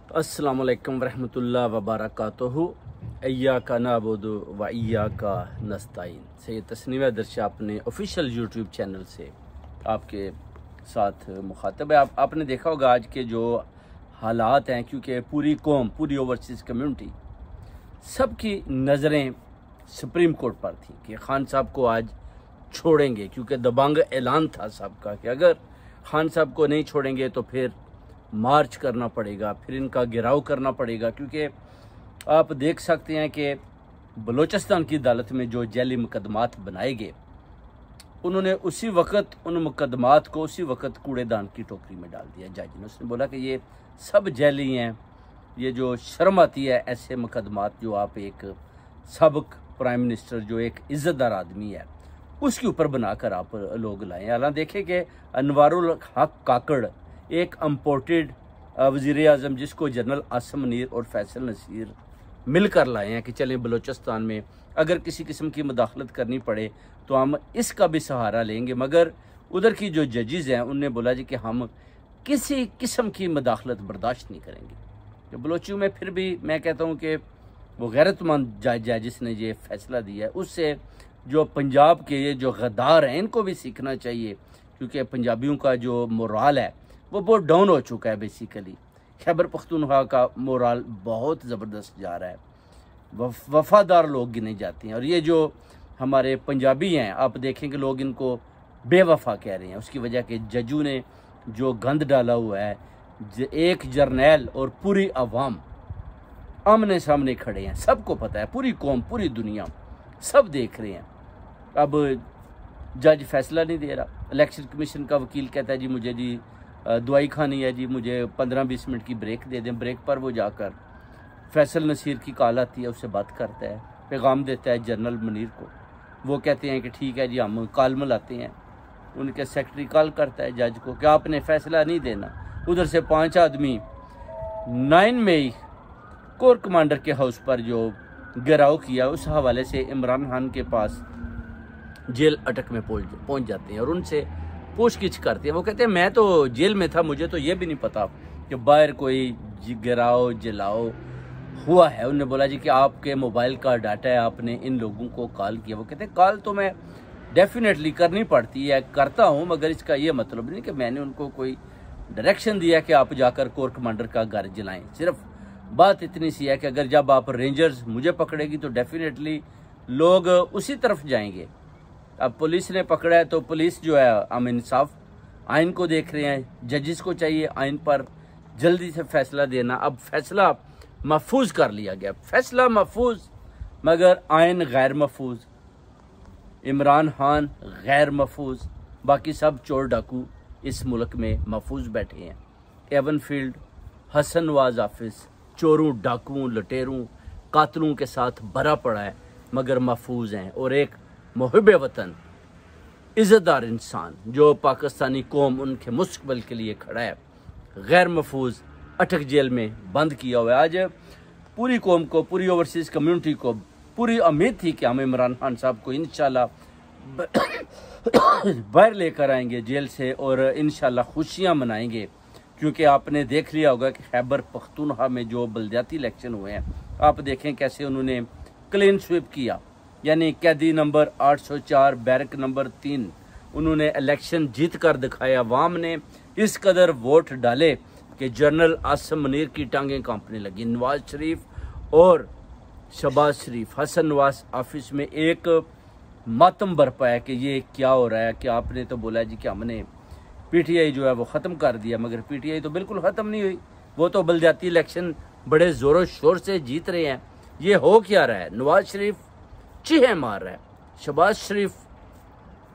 अस्सलाम वालेकुम रहमतुल्लाहि व बरकातुहू। इय्याका नअबुदु व इय्याका नस्तईन से तस्नीम दर्शा अपने ऑफिशियल यूट्यूब चैनल से आपके साथ मुखातब है। आपने देखा होगा आज के जो हालात हैं, क्योंकि पूरी कौम, पूरी ओवरसीज़ कम्युनिटी, सबकी नज़रें सुप्रीम कोर्ट पर थी कि खान साहब को आज छोड़ेंगे, क्योंकि दबंग ऐलान था सबका कि अगर खान साहब को नहीं छोड़ेंगे तो फिर मार्च करना पड़ेगा, फिर इनका गिराव करना पड़ेगा। क्योंकि आप देख सकते हैं कि बलूचिस्तान की अदालत में जो जैली मुकदमात बनाए गए, उन्होंने उसी वक्त उन मुकदमात को उसी वक्त कूड़ेदान की टोकरी में डाल दिया जज ने। उसने बोला कि ये सब जैली हैं, ये जो शर्म आती है ऐसे मुकदमात जो आप एक सबक प्राइम मिनिस्टर, जो एक इज़्ज़तदार आदमी है, उसके ऊपर बनाकर आप लोग लाएँ। हालांकि देखें कि अनवारुल हक काकड़ एक इम्पोर्टेड वज़ीर आज़म, जिसको जनरल आसिम मुनीर और फैसल नसीर मिलकर लाए हैं कि चलें बलूचिस्तान में अगर किसी किस्म की मुदाखलत करनी पड़े तो हम इसका भी सहारा लेंगे। मगर उधर की जो जजेज़ हैं उनने बोला जी कि हम किसी किस्म की मुदाखलत बर्दाश्त नहीं करेंगे। तो बलोचियों में फिर भी मैं कहता हूँ कि वो गैरतमंद जजेस ने ये फैसला दिया है, उससे जो पंजाब के ये जो गद्दार हैं इनको भी सीखना चाहिए, क्योंकि पंजाबियों का जो मोराल है वो बहुत डाउन हो चुका है। बेसिकली खैबर पख्तूनख्वा का मोराल बहुत ज़बरदस्त जा रहा है, वफ़ादार लोग गिने जाते हैं। और ये जो हमारे पंजाबी हैं, आप देखें कि लोग इनको बेवफा कह रहे हैं, उसकी वजह के जजों ने जो गंद डाला हुआ है। एक जर्नैल और पूरी अवाम आमने सामने खड़े हैं, सबको पता है, पूरी कौम, पूरी दुनिया सब देख रहे हैं। अब जज फैसला नहीं दे रहा। इलेक्शन कमीशन का वकील कहता है जी मुझे जी दवाई खानी है जी, मुझे 15-20 मिनट की ब्रेक दे दें। ब्रेक पर वो जाकर फैसल नसीर की कॉल आती है, उससे बात करता है, पैगाम देता है जनरल मुनीर को। वो कहते हैं कि ठीक है जी, हम कॉल मिलाते हैं। उनके सेक्रेटरी कॉल करता है जज को कि आपने फैसला नहीं देना। उधर से 5 आदमी 9 मई कोर कमांडर के हाउस पर जो गिराव किया, उस हवाले से इमरान खान के पास जेल अटक में पहुंच जाते हैं और उनसे पूछगिछ करते हैं। वो कहते हैं मैं तो जेल में था, मुझे तो ये भी नहीं पता कि बाहर कोई गिराव जलाओ हुआ है। उन्होंने बोला जी कि आपके मोबाइल का डाटा है, आपने इन लोगों को कॉल किया। वो कहते हैं कॉल तो मैं डेफिनेटली करनी पड़ती है, करता हूँ, मगर इसका ये मतलब नहीं कि मैंने उनको कोई डायरेक्शन दिया कि आप जाकर कोर कमांडर का घर जलाएं। सिर्फ बात इतनी सी है कि अगर जब आप रेंजर्स मुझे पकड़ेगी तो डेफिनेटली लोग उसी तरफ जाएंगे। अब पुलिस ने पकड़ा है तो पुलिस जो है हम इंसाफ आइन को देख रहे हैं। जजेस को चाहिए आइन पर जल्दी से फैसला देना। अब फैसला महफूज कर लिया गया, फैसला महफूज, मगर आइन गैर महफूज, इमरान खान गैर महफूज, बाकी सब चोर डाकू इस मुल्क में महफूज बैठे हैं। एवनफील्ड, हसन नवाज ऑफिस चोरों, डाकुओं, लुटेरों, कातलों के साथ भरा पड़ा है, मगर महफूज हैं। और एक मुहिब वतन, इज़्ज़तदार इंसान जो पाकिस्तानी कौम उनके मुस्तक़बिल के लिए खड़ा है, गैर महफूज अटक जेल में बंद किया हुआ है। आज पूरी कौम को, पूरी ओवरसीज़ कम्युनिटी को पूरी उम्मीद थी कि हम इमरान खान साहब को इंशाल्लाह बाहर लेकर आएंगे जेल से और इंशाल्लाह खुशियाँ मनाएंगे। क्योंकि आपने देख लिया होगा कि खैबर पख्तूनख्वा में जो बलदियाती इलेक्शन हुए हैं, आप देखें कैसे उन्होंने क्लीन स्वीप किया, यानी कैदी नंबर 804, बैरक नंबर 3, उन्होंने इलेक्शन जीत कर दिखाया। अवाम ने इस कदर वोट डाले कि जनरल आसिम मुनीर की टांगें कांपने लगी। नवाज शरीफ और शहबाज शरीफ, हसन नवाज ऑफिस में एक मातम बरपा है कि ये क्या हो रहा है, कि आपने तो बोला जी कि हमने पीटीआई जो है वो ख़त्म कर दिया, मगर पीटीआई तो बिल्कुल ख़त्म नहीं हुई। वो तो बलदियाती इलेक्शन बड़े ज़ोरों शोर से जीत रहे हैं। ये हो क्या रहा है? नवाज शरीफ चीखें मार रहा है, शहबाज शरीफ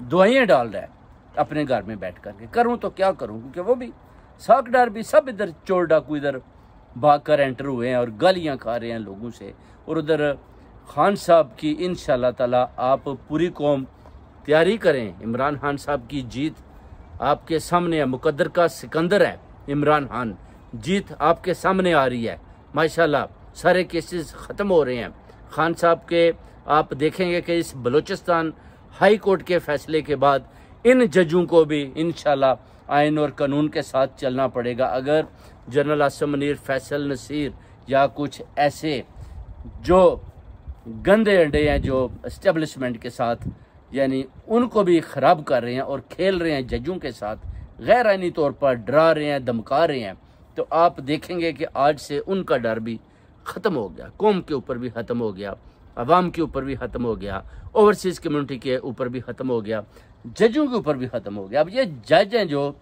दुआएं डाल रहा है अपने घर में बैठ करके। करूँ तो क्या करूँ, क्योंकि वो भी साकडार भी सब इधर चोर डाकू इधर भाग कर एंटर हुए हैं और गालियाँ खा रहे हैं लोगों से। और उधर खान साहब की इंशाल्लाह ताला आप पूरी कौम तैयारी करें। इमरान खान साहब की जीत आपके सामने है, मुकद्दर का सिकंदर है इमरान खान, जीत आपके सामने आ रही है। माशाल्लाह सारे केसेस ख़त्म हो रहे हैं खान साहब के। आप देखेंगे कि इस बलूचिस्तान हाई कोर्ट के फैसले के बाद इन जजों को भी इंशाल्लाह आइन और कानून के साथ चलना पड़ेगा। अगर जनरल आसिम मुनीर, फैसल नसीर या कुछ ऐसे जो गंदे अंडे हैं जो इस्टेब्लिशमेंट के साथ यानी उनको भी ख़राब कर रहे हैं और खेल रहे हैं जजों के साथ, गैर आइनी तौर पर डरा रहे हैं, धमका रहे हैं, तो आप देखेंगे कि आज से उनका डर भी ख़त्म हो गया, कौम के ऊपर भी ख़त्म हो गया, अवाम के ऊपर भी ख़त्म हो गया, ओवरसीज़ कम्युनिटी के ऊपर भी ख़त्म हो गया, जजों के ऊपर भी ख़त्म हो गया। अब ये जज हैं जो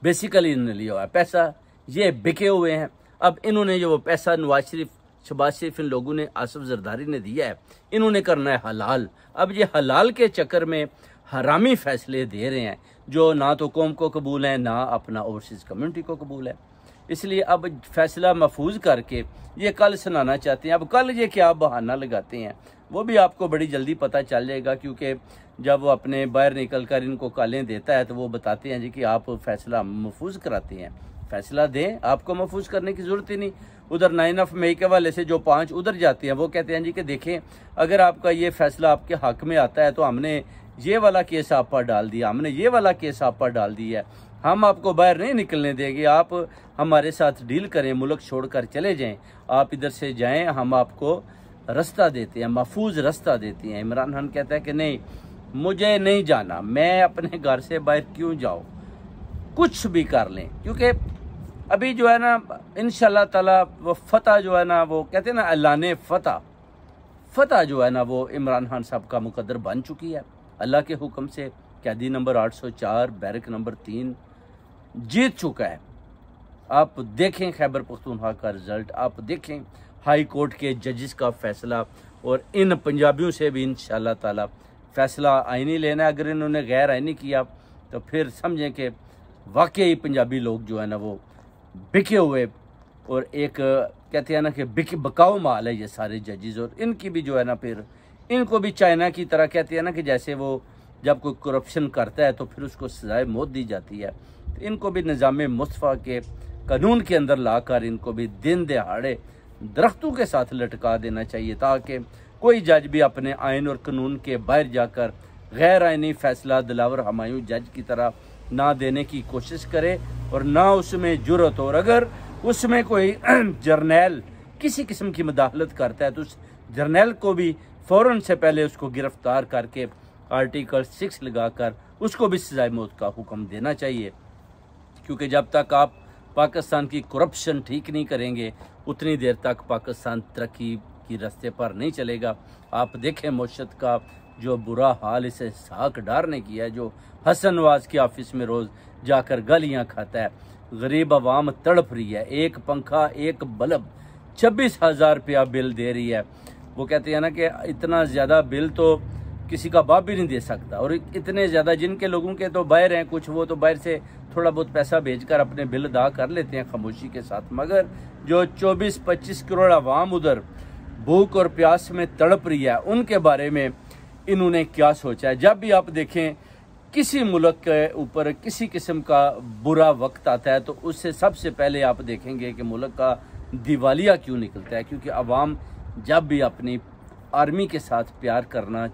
बेसिकली इन्होंने लिया हुआ है पैसा, ये बिके हुए हैं। अब इन्होंने जो वो पैसा नवाज शरीफ, शहबाज शरीफ, इन लोगों ने, आसिफ जरदारी ने दिया है, इन्होंने करना है हलाल। अब ये हलाल के चक्कर में हरामी फैसले दे रहे हैं जो ना तो कौम को कबूल है, ना अपना ओवरसीज़ कम्युनिटी को कबूल है। इसलिए अब फैसला महफूज करके ये कल सुनाना चाहते हैं। अब कल ये क्या बहाना लगाते हैं वो भी आपको बड़ी जल्दी पता चल जाएगा, क्योंकि जब वो अपने बाहर निकल कर इनको कालें देता है तो वो बताते हैं जी कि आप फैसला महफूज कराते हैं। फैसला दें, आपको महफूज करने की ज़रूरत ही नहीं। उधर 9 मई के वाले से जो 5 उधर जाते हैं वो कहते हैं जी कि देखें, अगर आपका ये फैसला आपके हक में आता है तो हमने ये वाला केस आप पर डाल दिया, हमने ये वाला केस आप पर डाल दिया है, हम आपको बाहर नहीं निकलने देंगे, आप हमारे साथ डील करें, मुल्क छोड़कर चले जाएं, आप इधर से जाएं, हम आपको रास्ता देते हैं, महफूज रास्ता देते हैं। इमरान खान कहता है कि नहीं, मुझे नहीं जाना, मैं अपने घर से बाहर क्यों जाऊँ, कुछ भी कर लें, क्योंकि अभी जो है ना इंशाल्लाह ताला वो फतह जो है ना, वो कहते हैं ना अल्लाह फतह जो है ना वो इमरान खान साहब का मुकद्दर बन चुकी है। अल्लाह के हुक्म से कैदी नंबर 804 बैरक नंबर 3 जीत चुका है। आप देखें खैबर पख्तूनख्वा का रिजल्ट, आप देखें हाई कोर्ट के जजेस का फैसला, और इन पंजाबियों से भी इंशाल्लाह ताला फैसला आईनी लेना है। अगर इन्होंने गैर आईनी किया तो फिर समझें कि वाकई पंजाबी लोग जो है ना वो बिके हुए, और एक कहते हैं ना कि बकाऊ माल है ये सारे जजेस। और इनकी भी जो है ना फिर इनको भी चाइना की तरह कहते हैं ना कि जैसे वो जब कोई करप्शन करता है तो फिर उसको सजाए मौत दी जाती है, तो इनको भी निज़ाम मुस्तफ़ा के कानून के अंदर लाकर इनको भी दिन दहाड़े दरख्तों के साथ लटका देना चाहिए, ताकि कोई जज भी अपने आइन और कानून के बाहर जाकर गैर आइनी फैसला दिलावर हमायूं जज की तरह ना देने की कोशिश करे और ना उसमें जुर्रत हो। और अगर उसमें कोई जर्नैल किसी किस्म की मुदाखलत करता है तो उस जर्नैल को भी फ़ौरन से पहले उसको गिरफ्तार करके आर्टिकल 6 लगाकर उसको भी सज़ाए मौत का हुक्म देना चाहिए, क्योंकि जब तक आप पाकिस्तान की करप्शन ठीक नहीं करेंगे उतनी देर तक पाकिस्तान तरक्की की रास्ते पर नहीं चलेगा। आप देखें मुर्शद का जो बुरा हाल इसे साक डार ने किया है, जो हसन नवाज के ऑफिस में रोज़ जाकर गालियाँ खाता है, गरीब आवाम तड़प रही है, एक पंखा एक बल्ब 26,000 रुपया बिल दे रही है। वो कहते हैं ना कि इतना ज़्यादा बिल तो किसी का बाप भी नहीं दे सकता, और इतने ज़्यादा जिनके लोगों के तो बाहर हैं कुछ, वो तो बाहर से थोड़ा बहुत पैसा भेजकर अपने बिल अदा कर लेते हैं खामोशी के साथ, मगर जो 24-25 करोड़ आवाम उधर भूख और प्यास में तड़प रही है उनके बारे में इन्होंने क्या सोचा है। जब भी आप देखें किसी मुल्क के ऊपर किसी किस्म का बुरा वक्त आता है तो उससे सबसे पहले आप देखेंगे कि मुल्क का दिवालिया क्यों निकलता है, क्योंकि आवाम जब भी अपनी आर्मी के साथ प्यार करना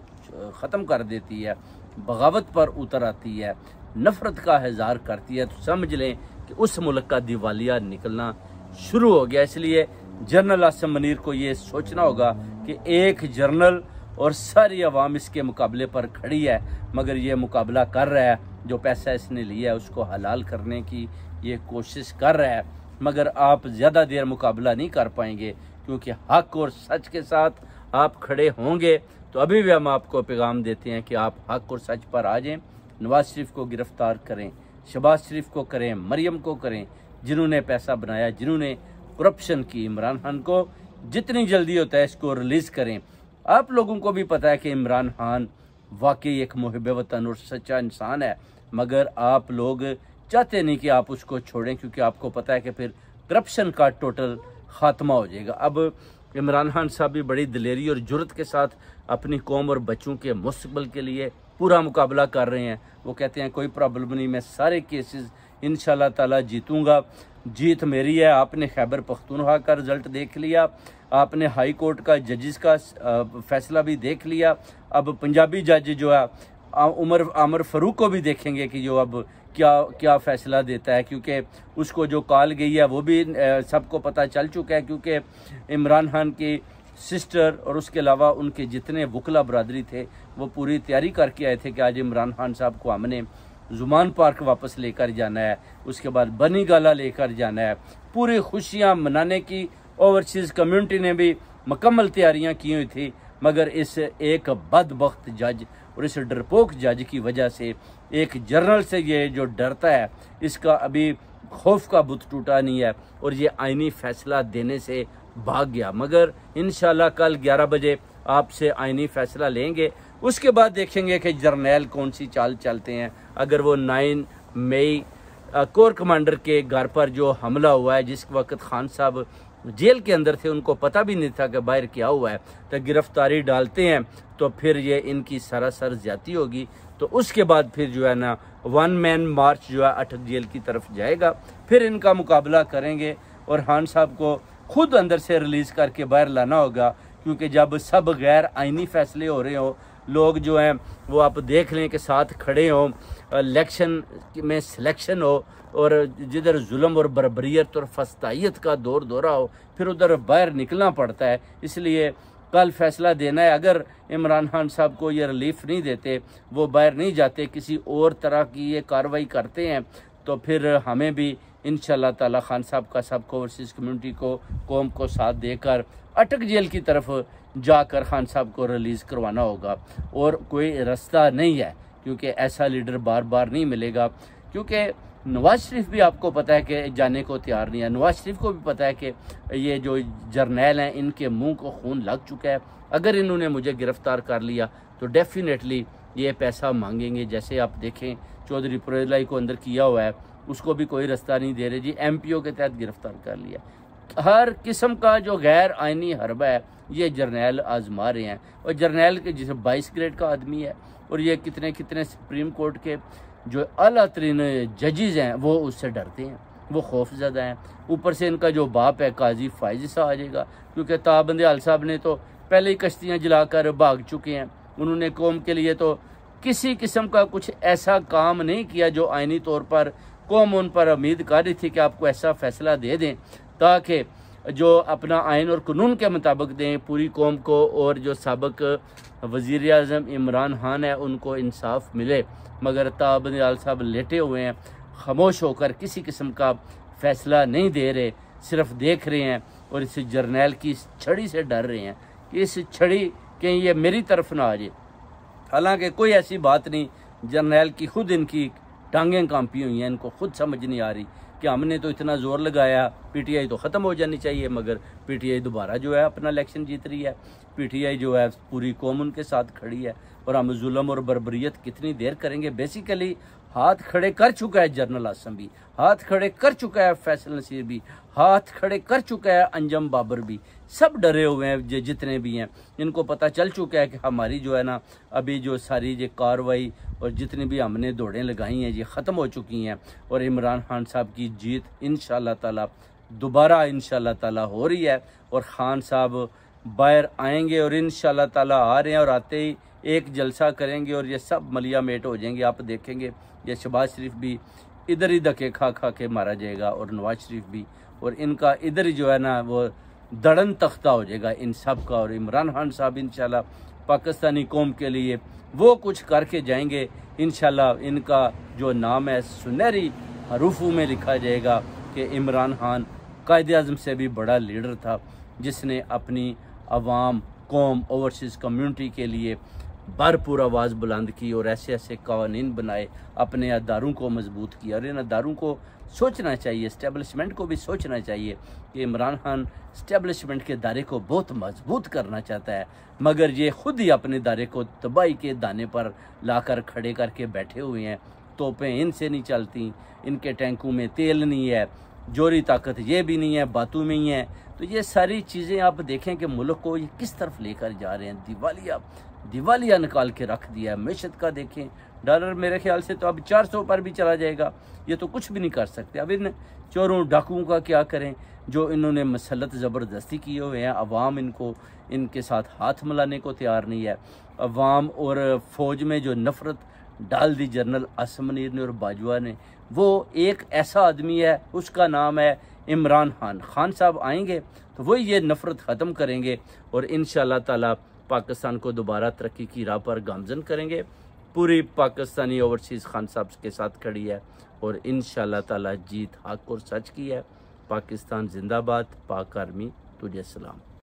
ख़त्म कर देती है, बगावत पर उतर आती है, नफ़रत का इज़हार करती है, तो समझ लें कि उस मुल्क का दिवालिया निकलना शुरू हो गया। इसलिए जनरल आसिम मुनीर को ये सोचना होगा कि एक जनरल और सारी आवाम इसके मुकाबले पर खड़ी है, मगर ये मुकाबला कर रहा है, जो पैसा इसने लिया है उसको हलाल करने की ये कोशिश कर रहा है, मगर आप ज़्यादा देर मुकाबला नहीं कर पाएंगे, क्योंकि हक और सच के साथ आप खड़े होंगे। तो अभी भी हम आपको पैगाम देते हैं कि आप हक और सच पर आ जाएं, नवाज शरीफ को गिरफ्तार करें, शहबाज शरीफ को करें, मरियम को करें, जिन्होंने पैसा बनाया, जिन्होंने करप्शन की। इमरान खान को जितनी जल्दी होता है इसको रिलीज़ करें। आप लोगों को भी पता है कि इमरान खान वाकई एक मुहिब वतन और सच्चा इंसान है, मगर आप लोग चाहते नहीं कि आप उसको छोड़ें, क्योंकि आपको पता है कि फिर करप्शन का टोटल ख़ात्मा हो जाएगा। अब इमरान खान साहब भी बड़ी दिलेरी और जुर्रत के साथ अपनी कौम और बच्चों के मुस्तक़बिल के लिए पूरा मुकाबला कर रहे हैं। वो कहते हैं कोई प्रॉब्लम नहीं, मैं सारे केसेस इंशाल्लाह ताला जीतूंगा, जीत मेरी है। आपने खैबर पख्तूनख्वा का रिज़ल्ट देख लिया, आपने हाई कोर्ट का जजेस का फैसला भी देख लिया, अब पंजाबी जज जो है आमर फ़ारूक को भी देखेंगे कि जो अब क्या क्या फ़ैसला देता है, क्योंकि उसको जो कॉल गई है वो भी सबको पता चल चुका है, क्योंकि इमरान खान की सिस्टर और उसके अलावा उनके जितने वकला बरदरी थे वो पूरी तैयारी करके आए थे कि आज इमरान खान साहब को हमने जुमान पार्क वापस लेकर जाना है, उसके बाद बनी गाला लेकर जाना है, पूरी खुशियां मनाने की ओवरसीज़ कम्युनिटी ने भी मुकम्मल तैयारियां की हुई थी। मगर इस एक बदबख्त जज और इस डरपोक जज की वजह से एक जर्नल से ये जो डरता है इसका अभी खौफ का बुत टूटा नहीं है और ये आईनी फैसला देने से भाग गया। मगर इंशाल्लाह कल 11 बजे आपसे आईनी फैसला लेंगे, उसके बाद देखेंगे कि जर्नैल कौन सी चाल चलते हैं। अगर वो 9 मई कोर कमांडर के घर पर जो हमला हुआ है, जिस वक्त खान साहब जेल के अंदर थे, उनको पता भी नहीं था कि बाहर क्या हुआ है, तो गिरफ्तारी डालते हैं तो फिर ये इनकी सरासर ज्यादती होगी। तो उसके बाद फिर जो है ना 1 मैन मार्च जो है अटक जेल की तरफ जाएगा, फिर इनका मुकाबला करेंगे और खान साहब को खुद अंदर से रिलीज करके बाहर लाना होगा। क्योंकि जब सब गैर आइनी फैसले हो रहे हो, लोग जो हैं वो आप देख लें कि साथ खड़े हों, इलेक्शन में सिलेक्शन हो और जिधर जुल्म और बर्बरियत और फस्तायत का दौरा हो, फिर उधर बाहर निकलना पड़ता है। इसलिए कल फैसला देना है। अगर इमरान खान साहब को ये रिलीफ नहीं देते, वो बाहर नहीं जाते, किसी और तरह की ये कार्रवाई करते हैं, तो फिर हमें भी इंशाल्लाह ताला खान साहब का सबको ओवरसीज़ कम्युनिटी को कौम को साथ देकर अटक जेल की तरफ जाकर खान साहब को रिलीज़ करवाना होगा। और कोई रास्ता नहीं है, क्योंकि ऐसा लीडर बार बार नहीं मिलेगा। क्योंकि नवाज शरीफ भी आपको पता है कि जाने को तैयार नहीं है। नवाज शरीफ को भी पता है कि ये जो जर्नैल हैं इनके मुंह को खून लग चुका है, अगर इन्होंने मुझे गिरफ्तार कर लिया तो डेफिनेटली ये पैसा मांगेंगे। जैसे आप देखें चौधरी पुरेलाई को अंदर किया हुआ है, उसको भी कोई रास्ता नहीं दे रहे जी, MPO के तहत गिरफ्तार कर लिया। हर किस्म का जो गैर आइनी हरबा है ये जर्नैल आजमा रहे हैं। और जर्नैल के जिसे 22 ग्रेड का आदमी है और ये कितने कितने सुप्रीम कोर्ट के जो आला तरीन जजेज हैं वो उससे डरते हैं, वो खौफजदा हैं। ऊपर से इनका जो बाप है काजी फाइज सा आ जाएगा, क्योंकि ताबंदयाल साहब ने तो पहले ही कश्तियाँ जलाकर भाग चुके हैं। उन्होंने कौम के लिए तो किसी किस्म का कुछ ऐसा काम नहीं किया जो आइनी तौर पर कौम उन पर उम्मीद कर रही थी कि आपको ऐसा फैसला दे दें ताकि जो अपना आइन और कानून के मुताबिक दें पूरी कौम को, और जो सबक वज़ीर आज़म इमरान खान है उनको इंसाफ मिले। मगर ताबंदयाल साहब लेटे हुए हैं, खामोश होकर किसी किस्म का फैसला नहीं दे रहे, सिर्फ देख रहे हैं और इस जर्नैल की इस छड़ी से डर रहे हैं कि इस छड़ी कहीं ये मेरी तरफ ना आ जाए। हालांकि कोई ऐसी बात नहीं, जर्नैल की खुद इनकी टांगें कांपी हुई हैं, इनको खुद समझ नहीं आ रही कि हमने तो इतना जोर लगाया, PTI तो ख़त्म हो जानी चाहिए, मगर PTI दोबारा जो है अपना इलेक्शन जीत रही है। PTI जो है पूरी कौम उनके साथ खड़ी है और हम जुल्म और बर्बरियत कितनी देर करेंगे। बेसिकली हाथ खड़े कर चुका है जनरल आसम भी, हाथ खड़े कर चुका है फैसल नसीर भी, हाथ खड़े कर चुका है अंजम बाबर भी। सब डरे हुए हैं जितने भी हैं, इनको पता चल चुका है कि हमारी जो है ना अभी जो सारी ये कार्रवाई और जितनी भी हमने दौड़ें लगाई हैं ये ख़त्म हो चुकी हैं और इमरान खान साहब की जीत इंशाल्लाह ताला दोबारा इंशाल्लाह ताला हो रही है और खान साहब बाहर आएंगे और इंशाल्लाह ताला आ रहे हैं और आते ही एक जलसा करेंगे और ये सब मलिया मेट हो जाएंगे। आप देखेंगे ये शहबाज शरीफ भी इधर ही धक्के खा खा के मारा जाएगा और नवाज शरीफ भी, और इनका इधर ही जो है ना वो दड़न तख्ता हो जाएगा इन सब का। और इमरान खान साहब इंशाल्लाह पाकिस्तानी कौम के लिए वो कुछ करके जाएंगे। इंशाल्लाह इनका जो नाम है सुनहरी हरूफों में लिखा जाएगा कि इमरान खान कायद-ए-आज़म से भी बड़ा लीडर था, जिसने अपनी अवाम कौम ओवरसीज़ कम्युनिटी के लिए भरपूर आवाज़ बुलंद की और ऐसे ऐसे कानून बनाए, अपने अदारों को मजबूत किया। और इन अदारों को सोचना चाहिए, इस्टेब्लिशमेंट को भी सोचना चाहिए कि इमरान खान इस्टेब्लिशमेंट के दायरे को बहुत मजबूत करना चाहता है, मगर ये खुद ही अपने दायरे को तबाही के दाने पर लाकर खड़े करके बैठे हुए हैं। तोपें इनसे नहीं चलती, इनके टैंकों में तेल नहीं है, जोरी ताकत ये भी नहीं है, बातों में ही है। तो ये सारी चीज़ें आप देखें कि मुल्क को ये किस तरफ लेकर जा रहे हैं। दिवालिया निकाल के रख दिया है। मैशत का देखें, डॉलर मेरे ख्याल से तो अब 400 पर भी चला जाएगा। ये तो कुछ भी नहीं कर सकते। अब इन चोरों डाकुओं का क्या करें जो इन्होंने मसलत ज़बरदस्ती किए हुए हैं। अवाम इनको इनके साथ हाथ मिलाने को तैयार नहीं है। अवाम और फ़ौज में जो नफ़रत डाल दी जनरल आसिम मुनीर ने और बाजवा ने। वो एक ऐसा आदमी है, उसका नाम है इमरान खान। खान साहब आएंगे तो वही ये नफ़रत ख़त्म करेंगे और इंशाअल्लाह ताला पाकिस्तान को दोबारा तरक्की की राह पर गामजन करेंगे। पूरी पाकिस्तानी ओवरसीज़ खान साहब के साथ खड़ी है और इंशाअल्लाह ताला जीत हक और सच की है। पाकिस्तान जिंदाबाद, पाक आर्मी तुझे सलाम।